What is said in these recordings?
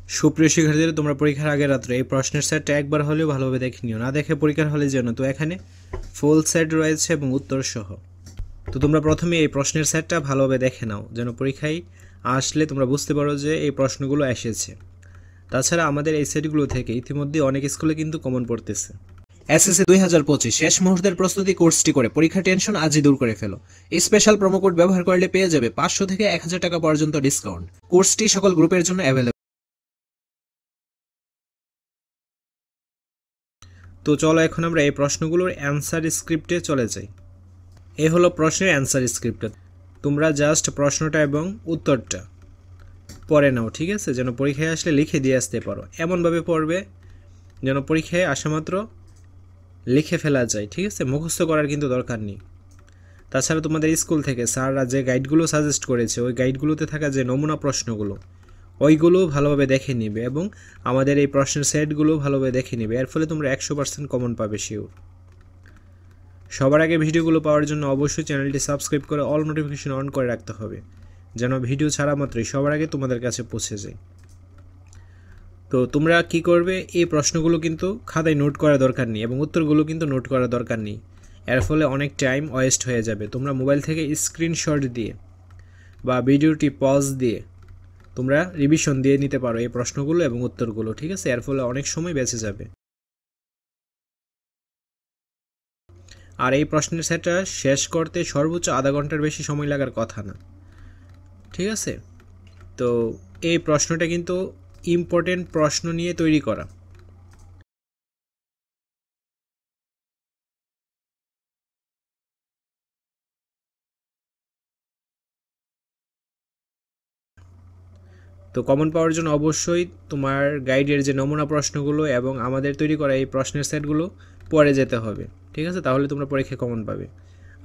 সুপ্রিয় শিক্ষার্থীরা, তোমরা পরীক্ষার আগের রাত্রে এই প্রশ্নের সেটটা একবার হলেও ভালোভাবে দেখে নিও, না দেখে পরীক্ষার হলে যেন। তো এখানে ফুল সেট রয়েছে এবং উত্তর সহ। তো তোমরা প্রথমে এই প্রশ্নের সেটটা ভালোভাবে দেখে নাও, যেন পরীক্ষায় আসলে তোমরা বুঝতে পারো যে এই প্রশ্নগুলো এসেছে। তাছাড়া আমাদের এই সেটগুলো থেকে ইতিমধ্যে অনেক স্কুলে কিন্তু কমন পড়তেছে। এসএসসি 2025 শেষ মুহূর্তের প্রস্তুতি কোর্সটি করে পরীক্ষার টেনশন আজই দূর করে ফেলো। এই স্পেশাল প্রোমো কোড ব্যবহার করলে পেয়ে যাবে 500 থেকে 1000 টাকা পর্যন্ত ডিসকাউন্ট। কোর্সটি সকল গ্রুপের জন্য অ্যাভেলেবল। তো চলো এখন আমরা এই প্রশ্নগুলোর অ্যান্সার স্ক্রিপ্টে চলে যাই। এ হলো প্রশ্নের অ্যান্সার স্ক্রিপ্ট। তোমরা জাস্ট প্রশ্নটা এবং উত্তরটা পড়ে নাও, ঠিক আছে, যেন পরীক্ষায় আসলে লিখে দিয়ে আসতে পারো। এমনভাবে পড়বে যেন পরীক্ষায় আসা মাত্র লিখে ফেলা যায়, ঠিক আছে, মুখস্থ করার কিন্তু দরকার নেই। তাছাড়া তোমাদের স্কুল থেকে স্যাররা যে গাইডগুলো সাজেস্ট করেছে, ওই গাইডগুলোতে থাকা যে নমুনা প্রশ্নগুলো, ওইগুলো ভালোভাবে দেখে নিবে এবং আমাদের এই প্রশ্নের সেটগুলো ভালোভাবে দেখে নিবে। এর ফলে তোমরা 100% কমন পাবে শিওর। সবার আগে ভিডিওগুলো পাওয়ার জন্য অবশ্যই চ্যানেলটি সাবস্ক্রাইব করে অল নোটিফিকেশন অন করে রাখতে হবে, যেন ভিডিও ছাড়া মাত্রই সবার আগে তোমাদের কাছে পৌঁছে যায়। তো তোমরা কি করবে, এই প্রশ্নগুলো কিন্তু খাতায় নোট করার দরকার নেই এবং উত্তরগুলো কিন্তু নোট করার দরকার নেই। এর ফলে অনেক টাইম ওয়েস্ট হয়ে যাবে। তোমরা মোবাইল থেকে স্ক্রিনশট দিয়ে বা ভিডিওটি পজ দিয়ে তোমরা রিভিশন দিয়ে নিতে পারো এই প্রশ্নগুলো এবং উত্তরগুলো, ঠিক আছে। এর ফলে অনেক সময় বেঁচে যাবে। আর এই প্রশ্নের সেটটা শেষ করতে সর্বোচ্চ আধা ঘন্টার বেশি সময় লাগার কথা না, ঠিক আছে। তো এই প্রশ্নটা কিন্তু ইম্পর্টেন্ট প্রশ্ন নিয়ে তৈরি করা। তো কমন পাওয়ার জন্য অবশ্যই তোমার গাইডের যে নমুনা প্রশ্নগুলো এবং আমাদের তৈরি করা এই প্রশ্নের সেটগুলো পড়ে যেতে হবে, ঠিক আছে, তাহলে তোমরা পরীক্ষায় কমন পাবে।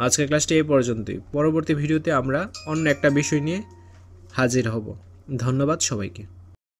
আজকের ক্লাসটি এই পর্যন্তই। পরবর্তী ভিডিওতে আমরা অন্য একটা বিষয় নিয়ে হাজির হব। ধন্যবাদ সবাইকে।